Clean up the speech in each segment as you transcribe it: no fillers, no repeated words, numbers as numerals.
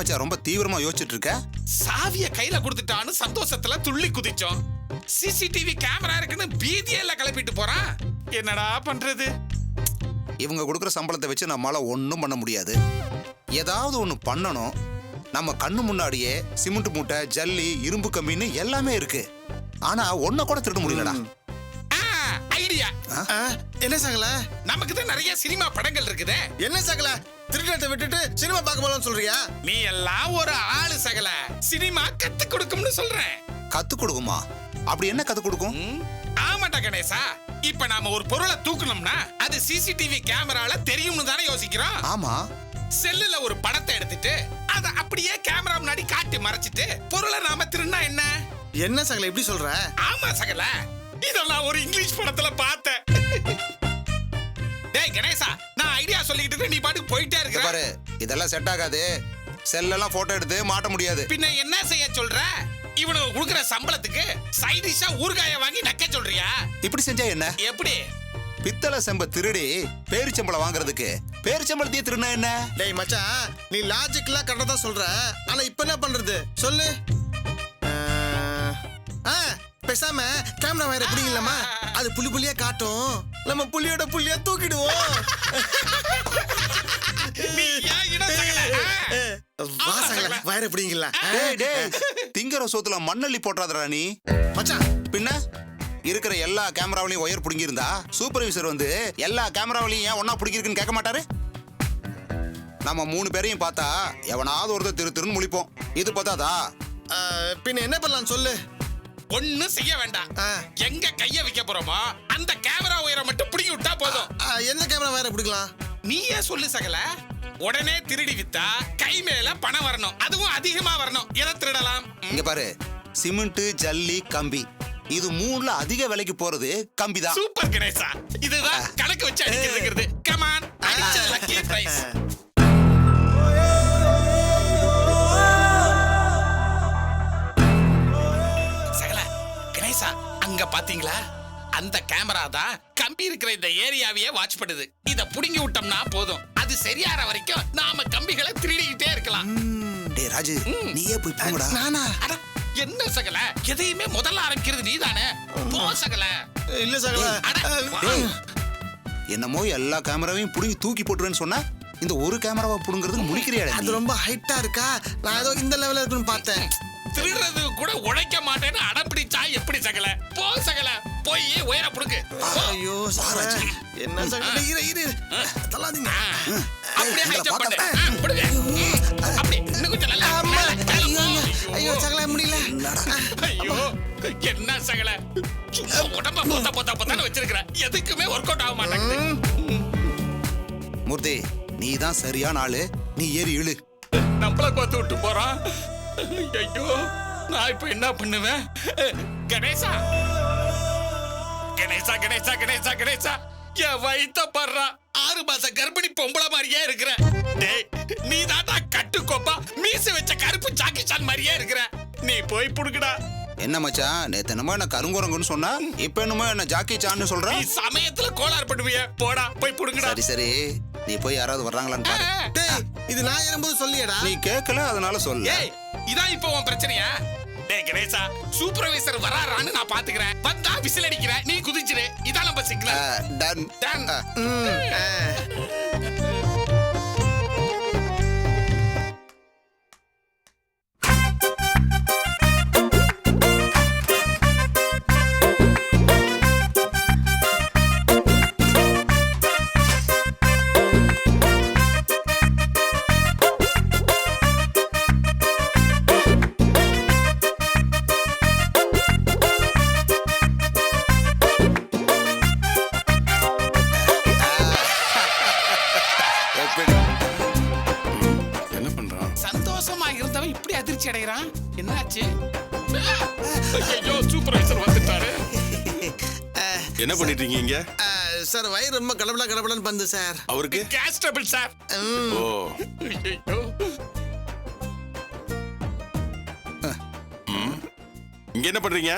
மச்சான் ரொம்ப தீவிரமா யோசிச்சுட்டு இருக்க? சாவிய கையில கொடுத்துட்டான்னு சந்தோஷத்துல துள்ளி குதிச்சோம். சிசிடிவி கேமரா இருக்குன்னு பீதியெல்லாம் கிளப்பிட்டு போறான். என்னடா பண்றது? இவங்க கொடுக்குற சம்பளத்தை வச்சு நம்மளால ஒன்றும் பண்ண முடியாது. ஏதாவது ஒன்று பண்ணணும். நம்ம கண்ணு முன்னாடியே சிமெண்ட் மூட்டை, ஜல்லி, இரும்பு கம்பின்னு எல்லாமே இருக்கு. ஆனா ஒன்ன கூட திருட முடியலடா. ஐடியா என்ன சகல? நமக்கு தான் நிறைய சினிமா படங்கள் இருக்குதே. என்ன சகல? திருடத்தை விட்டுட்டு சினிமா பார்க்க போலாம்னு சொல்றியா? நீ எல்லாம் ஒரு ஆளு சகல. சினிமா கத்து கொடுக்கும்னு சொல்றேன். கத்து கொடுக்குமா? அப்படி என்ன கத்து கொடுக்கும்? ஆமாட்டா கணேசா. இப்ப நாம ஒரு பொருளை தூக்கணும்னா அது சிசிடிவி கேமரால தெரியும்னு தானே யோசிக்கிறோம். ஆமா. செல்லுல ஒரு படத்தை எடுத்துட்டு அத அப்படியே கேமரா முன்னாடி காட்டி மறைச்சிட்டு பொருளை நாம திருடினா என்ன? என்ன சகல இப்படி சொல்ற? ஆமா சகல, இதெல்லாம் ஒரு இங்கிலீஷ் படத்துல பார்த்தேன். டேய் கணேசா, நான் ஐடியா சொல்லிக்கிட்டு நீ பாட்டுக்கு போயிட்டே இருக்க பாரு, இதெல்லாம் செட் ஆகாது. செல்லெல்லாம் போட்டோ எடுத்து மாட்ட முடியாது. பின்ன என்ன செய்ய சொல்ற? இவனுக்கு கொடுக்குற சம்பளத்துக்கு சைட் டிஷ்ஷா ஊறுகாய வாங்கி நக்க சொல்றியா? இப்படி செஞ்சா என்ன? எப்படி? பித்தளை செம்ப திருடி பேரிச்சம்பளம் வாங்குறதுக்கு பேரிச்சம்பளத்தையே திருடினா என்ன? டேய் மச்சான், நீ லாஜிக்லாம் கரெக்டா தான் சொல்ற. ஆனா இப்ப என்ன பண்றது சொல்லு? பேசாம கேமரா வயரை பிடிக்கலாமா? அது புள்ளி புள்ளியா காட்டும். நம்ம புள்ளியோட புள்ளியா தூக்கிடுவோம். வா சகல, வயரை பிடிங்களா? டேய் டேய், திங்கற சோத்துல மண்ணள்ளி போட்றாதடா நீ. மச்சான் பின்ன இருக்கிற எல்லா கேமராவிலையும் ஒயர் புடுங்கி இருந்தா சூப்பர்வைசர் வந்து எல்லா கேமராவிலையும் ஏன் ஒன்னா புடுங்கிருக்குன்னு கேட்க மாட்டாரு? நம்ம 3 பேரையும் பார்த்தா எவனாவது ஒருத்தர் திரு திருன்னு முழிப்போம். இது பார்த்தாதா? பின்ன என்ன பண்ணலாம் சொல்லு? ஒண்ணும் செய்ய வேண்டாம். எங்க கைய வைக்க போறோமோ அந்த கேமரா ஒயரை மட்டும் புடுங்கி விட்டா போதும். எந்த கேமரா வயரை பிடிக்கலாம்? நீயே சொல்லு சகல. உடனே திருடி வித்தா கை மேல பணம் வரணும், அதுவும் அதிகமா வரணும். எதை திருடலாம்? இங்க பாரு, சிமெண்ட், ஜல்லி, கம்பி, இது 3ல அதிக விலைக்கு போறது கம்பி தான். சூப்பர் கணேசா, இதுதான் கணக்கு வச்சு அடிக்கிறது. கம் ஆன், அடிச்ச லக்கி பிரைஸ். சகல, கணேசா அங்க பாத்தீங்களா? அந்த கேமரா தான் கம்பி இருக்கிற இந்த ஏரியாவையே வாட்ச் பண்ணுது. இத புடுங்கி விட்டோம்னா போதும், அது சரியாற வரைக்கும் நாம கம்பிகளை திருடிக்கிட்டே இருக்கலாம். டேய் ராஜு, நீயே போய் போங்கடா. நானா? அட என்ன சகல, எதையுமே முதல்ல ஆரம்பிக்கிறது நீதானே. போ சகல. இல்ல சகல. டேய், என்னமோ எல்லா கேமராவையும் புடுங்கி தூக்கி போட்டுருவேன்னு சொன்னா இந்த ஒரு கேமராவை புடுங்கிறதுக்கு முடிக்கிறியா? அது ரொம்ப ஹைட்டா இருக்கா, நான் ஏதோ இந்த லெவல்ல இருக்குன்னு பார்த்தேன். திருடுறது கூட உழைக்க மாட்டேன்னு அடம்பிடிச்சா எப்படி சகல? போ சகல, போய் உயர புடுங்க. ஐயோ சாராஜி, என்ன சகல? இரு தள்ளாதீங்க. அப்படியே ஹை ஜம்ப் பண்ணு. புடுங்க. அப்படி இன்னும் கொஞ்சம் நல்லா. ஐயோ சகல முடியல. ஐயோ என்ன சகல, சும்மா உடம்ப போத்தான்னு வச்சிருக்கிற, எதுக்குமே ஒர்க் அவுட் ஆக மாட்டேங்குது. மூர்த்தி, நீ தான் சரியான ஆளு. நீ ஏறி இழு. நம்மள கோத்து விட்டு போறான். ஐயோ நான் இப்ப என்ன பண்ணுவேன்? கணேசா கணேசா கணேசா கணேசா கணேசா, என் வயித்த படுறா. 6 மாச கர்ப்பிணி பொம்பளை மாதிரியே இருக்கிற. டேய், நீ தாண்டா கட்டுக்கோப்பா மீச வச்ச கருப்பு ஜாக்கிசான் மாதிரியே இருக்கிற. நீ போய் புடுங்கடா. என்ன மச்சான், நேத்து என்னமோ என்ன கருங்குரங்குன்னு சொன்னா, இப்ப என்னமோ என்ன ஜாக்கி சான்னு சொல்ற? நீ சமயத்துல கோளாறு பண்ணுவிய. போடா போய் புடுங்கடா. சரி சரி, நீ போய் யாராவது வர்றாங்களான்னு பாரு. டேய், இது நான் ஏறும்போது சொல்லியடா. நீ கேட்கல, அதனால சொல்லு. ஏய், இதான் இப்போ உன் பிரச்சனையா? டேய் கணேசா, சூப்பர்வைசர் வராரான்னு நான் பாத்துக்கிறேன். வந்தா விசில் அடிக்கிற, நீ குதிச்சிரு. இதான் நம்ம சிக்னல். Done done. என்ன பண்றான்? சந்தோஷமா இருந்தவன் இப்படி அதிர்ச்சி அடைகிறான். என்னாச்சு? ஐயோ சூப்பர்வைசர் வந்துட்டாரு. என்ன பண்ணிட்டு இருக்கீங்க? சார் வயிறு ரொம்ப கடபடன்னு பந்து சார். அவருக்கு கேஸ் ட்ரபிள் சார். ஓ, ஐயோ இங்க என்ன பண்றீங்க?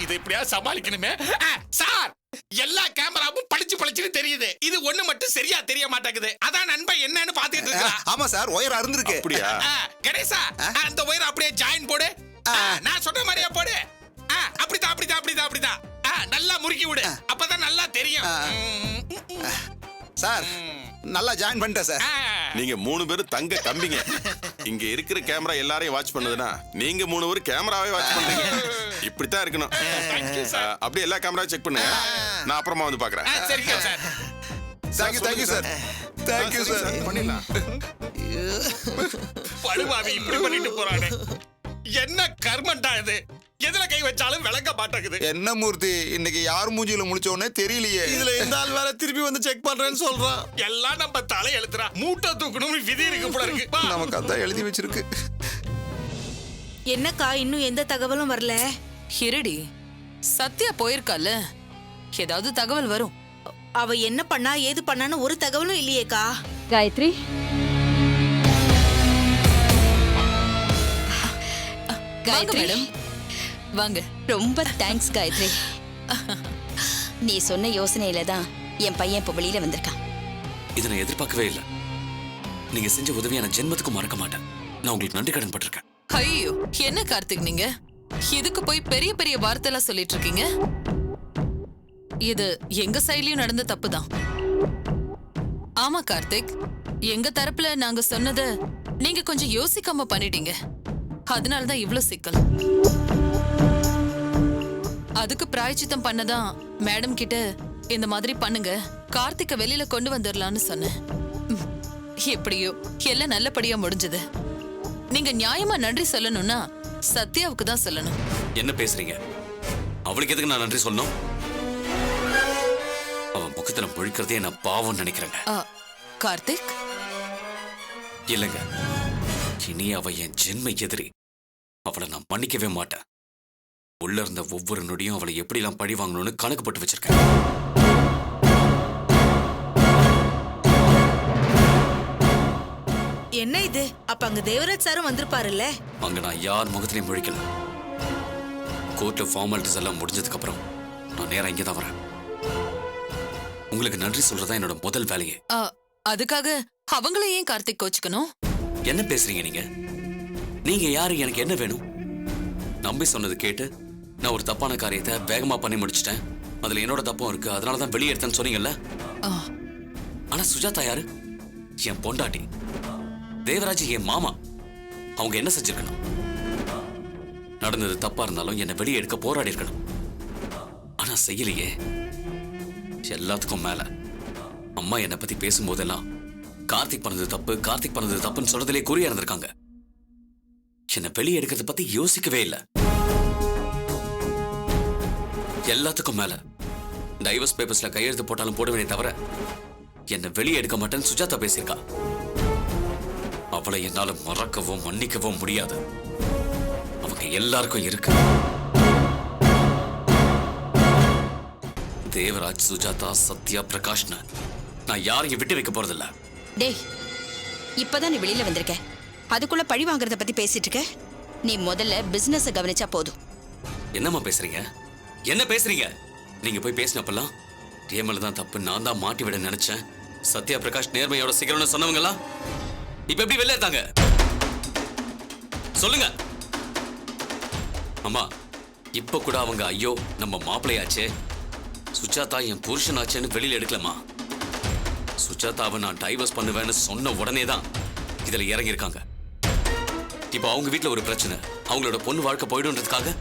இதை இப்படியா சமாளிக்கணுமே. சார், எல்லா கேமராவும் படிச்சு பளிச்சு பளிச்சுன்னு தெரியுது. இது ஒண்ணு மட்டும் சரியா தெரிய மாட்டேங்குது. அதான் நண்பன் என்னன்னு பாத்துட்டு இருக்கா. ஆமா சார், ஒயர் அறுந்திருக்கு. அப்படியா? கணேசா, அந்த ஒயர் அப்படியே ஜாயின் போடு. நான் சொன்ன மாதிரியா போடு. அப்படிதான் அப்படிதான் அப்படிதான் அப்படிதான். நல்லா முறுக்கி விடு, அப்பதான் நல்லா தெரியும். சார் நல்லா ஜாயின் பண்ணிட்டேன் சார். நீங்க 3 பேரும் தங்க தம்பிங்க. இங்க இருக்கிற கேமரா எல்லாரையும் வாட்ச் பண்ணுதுன்னா நீங்க 3 பேரும் கேமராவே வாட்ச் பண்றீங்க. இப்படித்தான் இருக்கணும். அப்படியே எல்லா கேமராவும் செக் பண்ணுங்க. நான் அப்புறமா வந்து பாக்குறேன். சரிங்க sir. Thank you sir. Thank you sir. பண்ணிடலாம். படுவாவி இப்படி பண்ணிட்டு போறானே. என்ன கர்மண்டா இது? எதுல கை வச்சாலும் விளங்க மாட்டேங்குது. என்ன மூர்த்தி, இன்னைக்கு யார் மூஞ்சில முழிச்சோன்னே தெரியலையே. இதுல இந்த ஆள் வேற திருப்பி வந்து செக் பண்றேன்னு சொல்றான். எல்லாம் நம்ம தலை எழுத்துறா. மூட்டை தூக்கணும் விதி இருக்கு போல இருக்கு. வா. நமக்கு அதான் எழுதி வச்சிருக்கு. என்னக்கா இன்னும் எந்த தகவலும் வரல? இருடி, சத்யா போயிருக்கால, ஏதாவது தகவல் வரும். அவ என்ன பண்ணா ஏது பண்ணான்னு ஒரு தகவலும் இல்லையேக்கா. காயத்ரி, வாங்க மேடம், வாங்க. ரொம்ப தேங்க்ஸ் காயத்ரி. நீ சொன்ன யோசனையில தான் என் பையன் இப்ப வெளியில வந்திருக்கான். இதை நான் எதிர்பார்க்கவே இல்லை. நீங்க செஞ்ச உதவியை நான் ஜென்மத்துக்கும் மறக்க மாட்டேன். நான் உங்களுக்கு நன்றி கடன் பட்டிருக்கேன். ஐயோ, என்ன கார்த்திக் நீங்க இதுக்கு போய் பெரிய பெரிய வார்த்தைலாம் சொல்லிட்டு இருக்கீங்க? இது எங்க சைட்லயும் நடந்த தப்புதான். ஆமா கார்த்திக், எங்க தரப்புல நாங்க சொன்னத நீங்க கொஞ்சம் யோசிக்காம பண்ணிட்டீங்க. அதனாலதான் இவ்ளோ சிக்கல். அதுக்கு பிராயச்சித்தம் பண்ணதான் மேடம் கிட்ட இந்த மாதிரி பண்ணுங்க, கார்த்திக்க வெளியில கொண்டு வந்துடலான்னு சொன்னேன். எப்படியோ எல்லாம் நல்லபடியா முடிஞ்சது. நீங்க நியாயமா நன்றி சொல்லணும்னா சத்யாவுக்கு தான் சொல்லணும். என்ன பேசுறீங்க? அவளுக்கு எதுக்கு நான் நன்றி சொல்லணும்? அவன் முகத்துல முழிக்கிறதே நான் பாவம் நினைக்கிறேங்க. கார்த்திக், இல்லைங்க, இனி அவ என் ஜென்ம எதிரி. அவளை நான் மன்னிக்கவே மாட்டேன். உள்ள இருந்த ஒவ்வொரு நொடியும் அவளை எப்படிலாம் பழி வாங்கணும்னு கணக்கு போட்டு வச்சிருக்கேன். என்ன இது? அப்ப அங்க தேவராஜ் சாரும் வந்திருப்பாருல்ல? அங்க நான் யார் முகத்திலையும் முழிக்கல. கோர்ட்ல ஃபார்மாலிட்டிஸ் எல்லாம் முடிஞ்சதுக்கு அப்புறம் நான் நேரா இங்கே தான் வரேன். உங்களுக்கு நன்றி சொல்றதா என்னோட முதல் வேலையே. அதுக்காக அவங்கள ஏன் கார்த்திக் கோச்சுக்கணும்? என்ன பேசுறீங்க நீங்க? நீங்க யாரு? எனக்கு என்ன வேணும்? நம்பி சொன்னது கேட்டு நான் ஒரு தப்பான காரியத்தை வேகமா பண்ணி முடிச்சிட்டேன். அதுல என்னோட தப்பும் இருக்கு, அதனாலதான் வெளியே எடுத்தேன்னு சொன்னீங்கல்ல. ஆனா சுஜாதா யாரு? என் பொண்டாட்டி. தேவராஜ் என் மாமா. அவங்க என்ன செஞ்சிருக்கணும்? நடந்தது தப்பா இருந்தாலும் என்னை வெளியே எடுக்க போராடி இருக்கணும். ஆனா செய்யலையே. எல்லாத்துக்கும் மேல அம்மா என்னை பத்தி பேசும்போதெல்லாம் கார்த்திக் பண்ணது தப்பு, கார்த்திக் பண்ணது தப்புன்னு சொல்றதுலே குறியா இருந்திருக்காங்க. என்னை வெளியே எடுக்கிறத பத்தி யோசிக்கவே இல்லை. எல்லாத்துக்கும் மேல டைவர்ஸ் பேப்பர்ஸ்ல கையெழுத்து போட்டாலும் போடுவேனே தவிர என்னை வெளியே எடுக்க மாட்டேன்னு சுஜாதா பேசியிருக்கா. அவளை என்னால மறக்கவோ மன்னிக்கவோ முடியாது. அவங்க எல்லாருக்கும் இருக்கு. தேவராஜ், சுஜாதா, சத்யா, பிரகாஷ்னு நான் யாரையும் விட்டு வைக்க போறதில்ல. டேய், இப்பதான் நீ வெளியில வந்திருக்க, அதுக்குள்ள பழி வாங்குறத பத்தி பேசிட்டு இருக்க. நீ முதல்ல பிசினஸ் கவனிச்சா போதும். என்னம்மா பேசுறீங்க? என்ன பேசுறீங்க? நீங்க போய் பேசினப்பெல்லாம் ஏமல தான் தப்பு, நான் தான் மாட்டி விட நினைச்சேன். சத்யா, பிரகாஷ் நேர்மையோட சிகரம்னு சொன்னவங்களா இப்ப எப்படி வெளில இருந்தாங்க? சொல்லுங்க அம்மா. இப்ப கூட அவங்க ஐயோ நம்ம மாப்பிள்ளையாச்சே, சுஜாதா என் புருஷனாச்சேன்னு வெளியில எடுக்கலமா. சுஜாதாவை நான் டைவர்ஸ் பண்ணுவேன்னு சொன்ன உடனே தான் இதுல இறங்கியிருக்காங்க. இப்ப அவங்க வீட்டுல ஒரு பிரச்சனை, அவங்களோட பொண்ணு வாழ்க்கை போயிடும்ன்றதுக்காக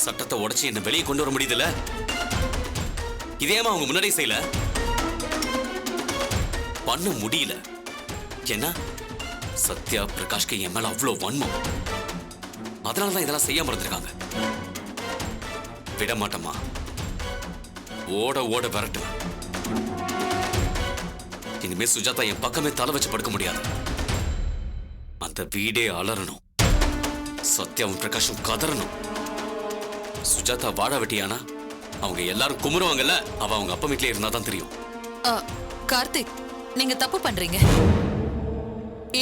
சட்டத்தை உடைச்சு என்ன வெளியே கொண்டு வர முடியுதுல்ல. இதேமா அவங்க முன்னாடியே செய்யல, பண்ண முடியல. ஏன்னா சத்யா, பிரகாஷ்க்கு என் மேல அவ்வளவு வன்மம். அதனாலதான் இதெல்லாம் செய்யாம இருந்திருக்காங்க. விட மாட்டோமா, ஓட ஓட விரட்டுவேன். இனிமே சுஜாதா என் பக்கமே தலை வச்சு படுக்க முடியாது. அந்த வீடே அலறணும், சத்யாவும் பிரகாஷும் கதறணும். சுஜாதா வாழ வெட்டியானா அவங்க எல்லாரும் குமுறுவாங்கல்ல, அவ அவங்க அப்பா வீட்லயே இருந்தாதான் தெரியும். கார்த்திக், நீங்க தப்பு பண்றீங்க.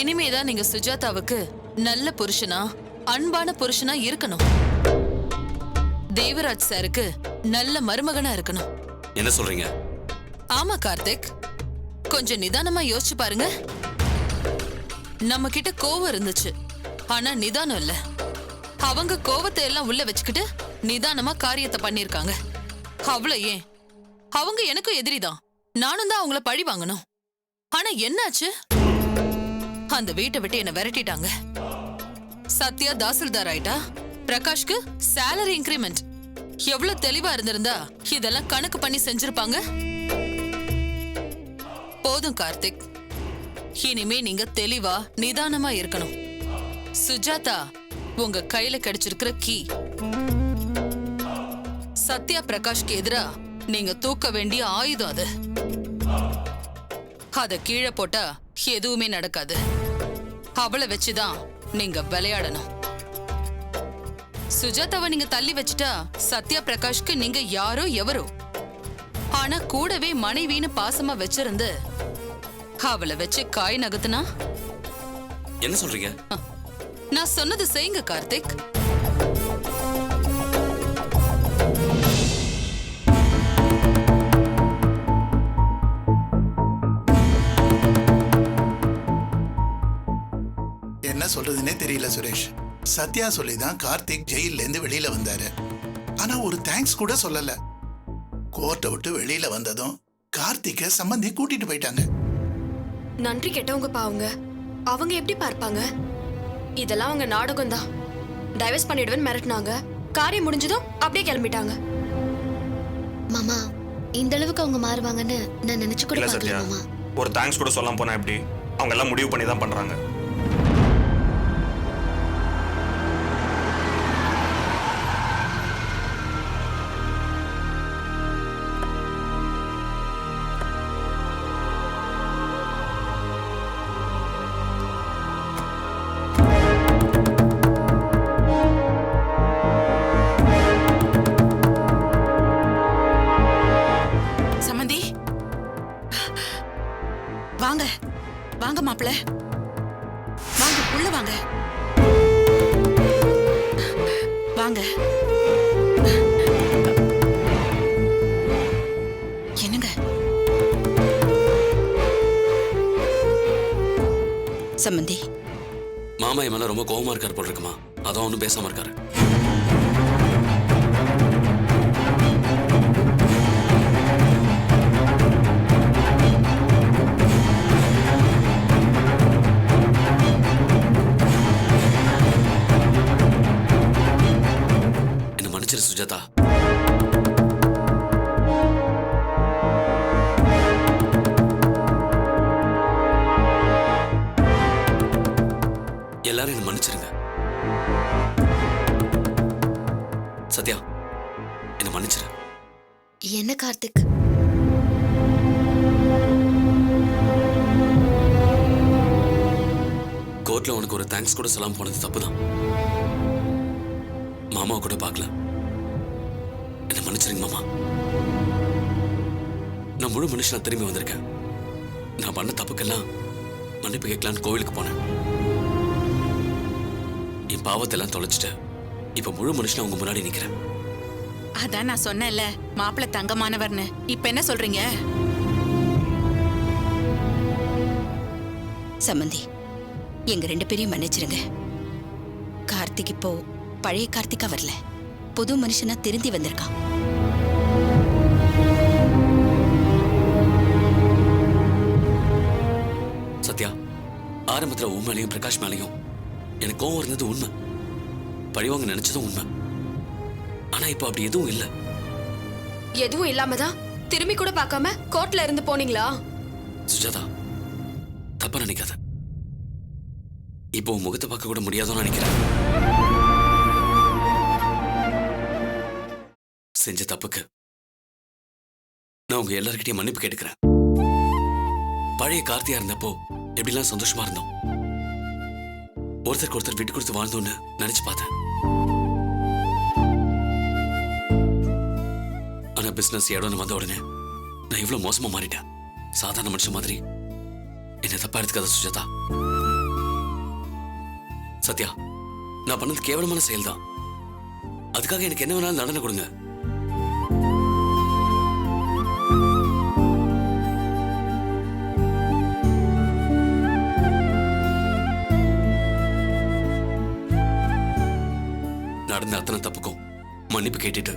இனிமேதான் நீங்க சுஜாதாவுக்கு நல்ல புருஷனா, அன்பான புருஷனா இருக்கணும். தேவராஜ் சாருக்கு நல்ல மருமகனா இருக்கணும். என்ன சொல்றீங்க? ஆமா கார்த்திக், கொஞ்சம் நிதானமா யோசிச்சு பாருங்க. நம்ம கிட்ட கோவம் இருந்துச்சு, ஆனா நிதானம் இல்ல. அவங்க கோவத்தை எல்லாம் உள்ள வச்சுக்கிட்டு நிதானமா காரியத்தை பண்ணிருக்காங்க. அவ்வளவு ஏன், அவங்க எனக்கும் எதிரிதான், நானும் தான் அவங்கள பழி வாங்கணும். ஆனா என்னாச்சு, அந்த வீட்டை விட்டு என்ன விரட்டிட்டாங்க. சத்யா தாசில்தார் ஆயிட்டா, பிரகாஷ்க்கு சேலரி இன்கிரிமெண்ட். எவ்வளவு தெளிவா இருந்திருந்தா இதெல்லாம் கணக்கு பண்ணி செஞ்சிருப்பாங்க. போதும் கார்த்திக், இனிமே நீங்க தெளிவா நிதானமா இருக்கணும். சுஜாதா உங்க கையில கிடைச்சிருக்கிற கீ. சத்யா பிரகாஷ்க்கு எதிரா நீங்க தூக்க வேண்டிய ஆயுதம் அது. அத கீழே போட்டா எதுவுமே நடக்காது. அவளை வச்சுதான் நீங்க விளையாடணும். சுஜாதாவை நீங்க தள்ளி வச்சுட்டா சத்யா பிரகாஷ்க்கு நீங்க யாரோ எவரோ. ஆனா கூடவே மனைவின்னு பாசமா வச்சிருந்து அவளை வச்சு காய் நகத்துனா என்ன சொல்றீங்க? நான் சொன்னது செய்யுங்க கார்த்திக். என்ன சொல்றதுன்னே தெரியல சுரேஷ். சத்யா சொல்லிதான் கார்த்திக் ஜெயில இருந்து வெளியில வந்தாரு. ஆனா ஒரு தேங்க்ஸ் கூட சொல்லல. கோர்ட்டை விட்டு வெளியில வந்ததும் கார்த்திகை சம்பந்தி கூட்டிட்டு போயிட்டாங்க. நன்றி கெட்டவங்க பாவங்க, அவங்க எப்படி பார்ப்பாங்க? இதெல்லாம் அவங்க நாடகம் தான். டைவர்ஸ் பண்ணிடுவேன்னு மிரட்டினாங்க, காரியம் முடிஞ்சதும் அப்படியே கிளம்பிட்டாங்க. மாமா, இந்த அளவுக்கு அவங்க மாறுவாங்கன்னு நான் நினைச்சு கூட பார்க்கல மாமா. ஒரு தேங்க்ஸ் கூட சொல்லாம போனா எப்படி? அவங்க எல்லாம் முடிவு பண்ணி தான் பண்றாங்க. வாங்க வாங்க மாப்பிள்ள, வாங்க உள்ள வாங்க. வாங்க. என்னங்க சம்பந்தி, மாமா என் மேல ரொம்ப கோவமா இருக்காரு போல் இருக்குமா, அதான் ஒன்றும் பேசாம இருக்காரு. சுஜாதா, எல்லாரும் என்ன மன்னிச்சிருங்க. சத்யா, என்ன மன்னிச்சிரு. என்ன கார்த்திக்? கோர்ட்ல உனக்கு ஒரு தேங்க்ஸ் கூட சொல்லாம போனது தப்புதான். மாமாவை கூட பார்க்கல. என்ன மன்னிச்சிருங்க மாமா. நான் முழு மனுஷனா திரும்பி வந்திருக்கேன். நான் பண்ண தப்புக்கெல்லாம் மன்னிப்பு கேட்கலான்னு கோவிலுக்கு போனேன். என் பாவத்தெல்லாம் தொலைச்சிட்டு இப்ப முழு மனுஷனா உங்க முன்னாடி நிக்கிறேன். அதான் நான் சொன்னேன்ல, மாப்பிள்ள தங்கமானவர்னு. இப்ப என்ன சொல்றீங்க? சம்பந்தி, எங்க 2 பேரையும் மன்னிச்சிருங்க. கார்த்திக் இப்போ பழைய கார்த்திகா வரல, புது மனுஷனா திருந்தி வந்திருக்கான். சத்யா, ஆரம்பத்துல உன் மேலையும் பிரகாஷ் மேலையும் எனக்கு கோவம் இருந்தது உண்மை, பழிவாங்க நினைச்சதும் உண்மை. ஆனா இப்ப அப்படி எதுவும் இல்ல. எதுவும் இல்லாம தான் திரும்பி கூட பார்க்காம கோர்ட்ல இருந்து போனீங்களா? சுஜாதா, தப்பா நினைக்காத. இப்போ உன் முகத்தை பார்க்க கூட முடியாதோன்னு நினைக்கிறேன். செஞ்ச தப்புக்கு நான் உங்க எல்லார்கிட்டயும் மன்னிப்பு கேட்டுக்கிறேன். பழைய கார்த்தியா இருந்தப்போ எப்படிலாம் சந்தோஷமா இருந்தோம், ஒருத்தருக்கு ஒருத்தர் விட்டு கொடுத்து வாழ்ந்தோன்னு நினைச்சு பார்த்தேன். ஆனா பிசினஸ் இடம்னு வந்த உடனே நான் இவ்வளவு மோசமா மாறிட்டேன். சாதாரண மனுஷன் மாதிரி என்ன தப்பா எடுத்துக்காத சுஜாதா. சத்யா, நான் பண்ணது கேவலமான செயல் தான். அதுக்காக எனக்கு என்ன வேணாலும் தண்டனை கொடுங்க. நடந்த அத்தனை தப்புக்கும் மன்னிப்பு கேட்டுட்டு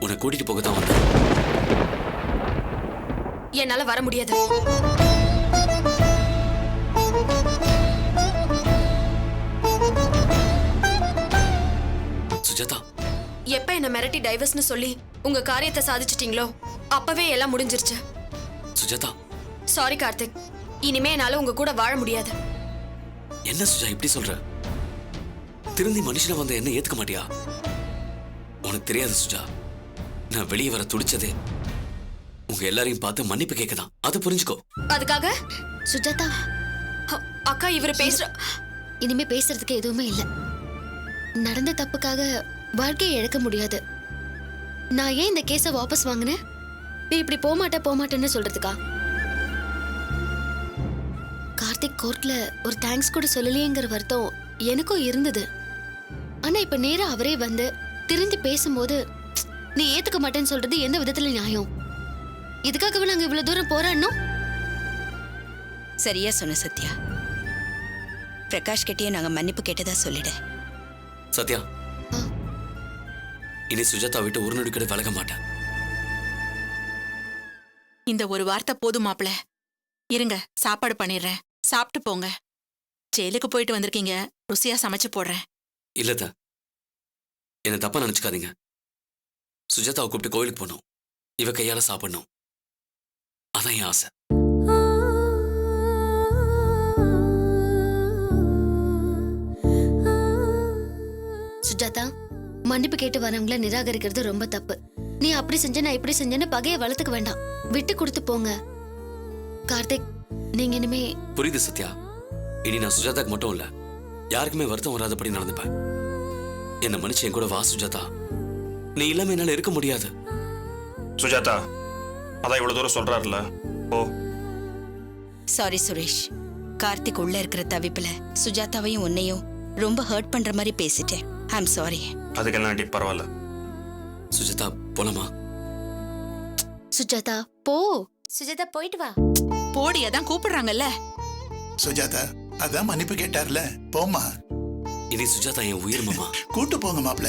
உன்னை கூட்டிட்டு போக தான் வந்தேன். என்னால வர முடியாது. சுஜாதா, எப்ப என்ன மிரட்டி டைவர்ஸ்னு சொல்லி உங்க காரியத்தை சாதிச்சிட்டீங்களோ அப்பவே எல்லாம் முடிஞ்சிருச்சு. சுஜாதா, சாரி கார்த்திக், இனிமே என்னால உங்க கூட வாழ முடியாது. என்ன சுஜா இப்படி சொல்ற? திருந்தி மனுஷனா வந்த என்ன ஏத்துக்க மாட்டியா? உனக்கு தெரியாது சுஜா, நான் வெளியே வர துடிச்சதே உங்க எல்லாரையும் பார்த்து மன்னிப்பு கேட்கதான். அதை புரிஞ்சுக்கோ. அதுக்காக சுஜாதா, அக்கா இவரு பேசுற இனிமே பேசுறதுக்கு எதுவுமே இல்ல. நடந்த தப்புக்காக வாழ்க்கையை இழக்க முடியாது. நான் ஏன் இந்த கேஸை வாபஸ் வாங்கினேன்? நீ இப்படி போமாட்டேன்னு சொல்றதுக்கா? கார்த்திக் கோர்ட்ல ஒரு தேங்க்ஸ் கூட சொல்லலையேங்கிற வருத்தம் எனக்கும் இருந்தது. ஆனா இப்ப நேரா அவரே வந்து திரும்பி பேசும்போது நீ ஏத்துக்க மாட்டேன்னு சொல்றது எந்த விதத்துல நியாயம்? இதுக்காகவே நாங்க இவ்வளவு தூரம் போராடணும்? சரியா சொன்ன சத்யா. பிரகாஷ் கிட்டயே நாங்க மன்னிப்பு கேட்டதா சொல்லிடு. சத்யா, இனி சுஜாதா விட்டு ஒரு நொடி கூட விலக மாட்டேன். இந்த ஒரு வார்த்தை போதும் மாப்பிள. இருங்க, சாப்பாடு பண்ணிடுறேன், சாப்பிட்டு போங்க. ஜெயிலுக்கு போயிட்டு வந்திருக்கீங்க, ருசியா சமைச்சு போடுறேன். இல்லத, என்ன தப்பா நினைச்சுக்காதீங்க. சுஜாதாவை கூப்பிட்டு கோயிலுக்கு போகணும், இவ கையால சாப்பிடணும், அதான் என் ஆசை. சுஜாதா, மன்னிப்பு கேட்டு வரவங்கள நிராகரிக்கிறது ரொம்ப தப்பு. நீ அப்படி செஞ்ச நான் இப்படி செஞ்சேன்னு பகைய வளர்த்துக்க வேண்டாம். விட்டு கொடுத்து போங்க. கார்த்திக், நீங்க இனிமே புரியுது சத்யா. இனி நான் சுஜாதாக்கு மட்டும் இல்ல, யாருக்குமே வருத்தம் வராதபடி நடந்துப்பேன். என்ன மன்னிச்சு என் கூட வா சுஜாதா. நீ இல்லாம என்னால இருக்க முடியாது. சுஜாதா, அதான் இவ்வளவு தூரம் சொல்றாருல்ல, ஓ. சாரி சுரேஷ். கார்த்திக் உள்ள இருக்கிற தவிப்புல சுஜாதாவையும் உன்னையும் ரொம்ப ஹர்ட் பண்ற மாதிரி பேசிட்டேன். I'm sorry. அதுக்கெல்லாம் டி பரவாயில்ல. சுஜாதா, போலாமா? சுஜாதா போ. சுஜாதா போயிட்டு வா. போடி, அதான் கூப்பிடுறாங்கல்ல. சுஜாதா அதான் மன்னிப்பு கேட்டார்ல, போமா. இனி சுஜாதா என் உயிர் மாமா. கூட்டு போங்க மாப்ள.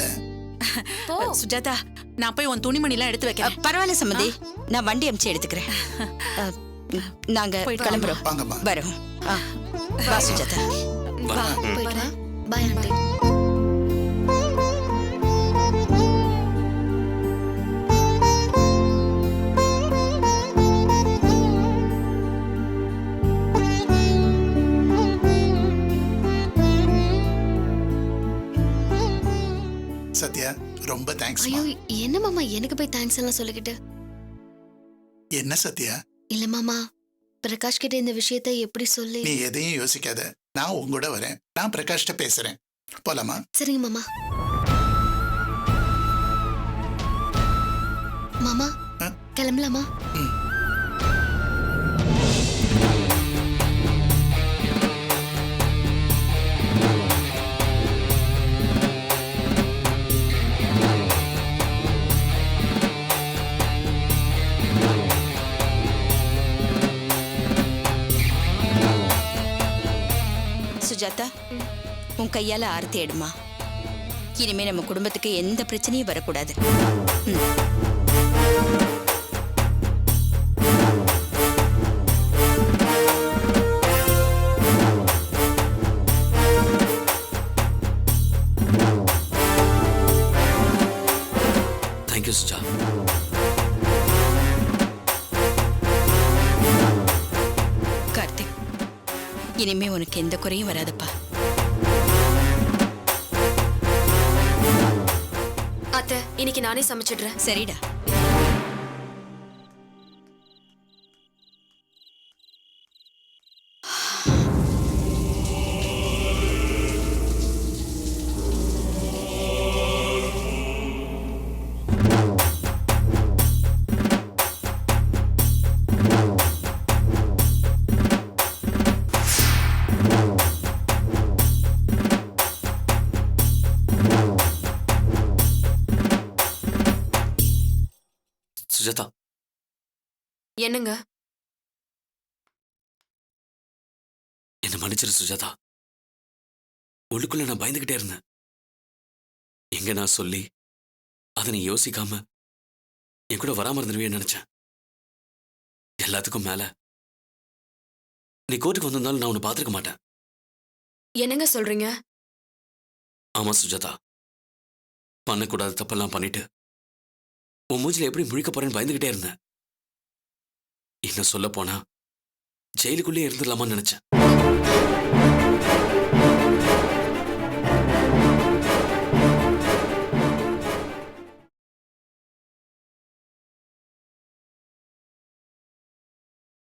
சுஜாதா, நான் போய் உன் துணிமணி எல்லாம் எடுத்து வைக்கிறேன். பரவாயில்ல சம்மதி, நான் வண்டி அனுப்பிச்சு எடுத்துக்கிறேன். நாங்க கிளம்புறோம். வாங்கம்மா. வரோம். வா சுஜாதா. வா, போயிட்டு வா. By aunty. சத்யா, ரொம்ப தேங்க்ஸ். ஐயோ, என்ன மாமா எனக்கு போய் தேங்க்ஸ் எல்லாம் சொல்லிக்கிட்டு? என்ன சத்யா? இல்ல மாமா, பிரகாஷ் கிட்ட இந்த விஷயத்தை எப்படி சொல்லி? நீ எதையும் யோசிக்காத, நான் உங்கூட வரேன். நான் பிரகாஷ்ட பேசுறேன். போலாமா? சரிங்க மாமா. மாமா, கிளம்பலாமா? சுஜாதா, உன் கையால ஆரத்தி எடுமா. இனிமே நம்ம குடும்பத்துக்கு எந்த பிரச்சனையும் வரக்கூடாது. தேங்க்யூ சுஜா. கார்த்திக், இனிமே உனக்கு எந்த குறையும் வராதுப்பா. அத்தை, இன்னைக்கு நானே சமைச்சிடுறேன். சரிடா. சுஜாதா, என்னங்க? என்ன மன்னிச்சிரு சுஜாதா. உள்ளுக்குள்ள நான் பயந்துகிட்டே இருந்தேன். இங்க நான் சொல்லி அதை நீ யோசிக்காம என் கூட வராம இருந்துருவேன்னு நினைச்சேன். எல்லாத்துக்கும் மேல நீ கோர்ட்டுக்கு வந்திருந்தாலும் நான் உன்னை பார்த்துருக்க மாட்டேன். என்னங்க சொல்றீங்க? ஆமா சுஜாதா, பண்ணக்கூடாத தப்பெல்லாம் பண்ணிட்டு உன் மூஞ்சில எப்படி முழிக்க போறேன்னு பயந்துகிட்டே இருந்தேன். இன்னும் சொல்ல போனா ஜெயிலுக்குள்ளே இருந்துடலாமான்னு நினைச்சேன்.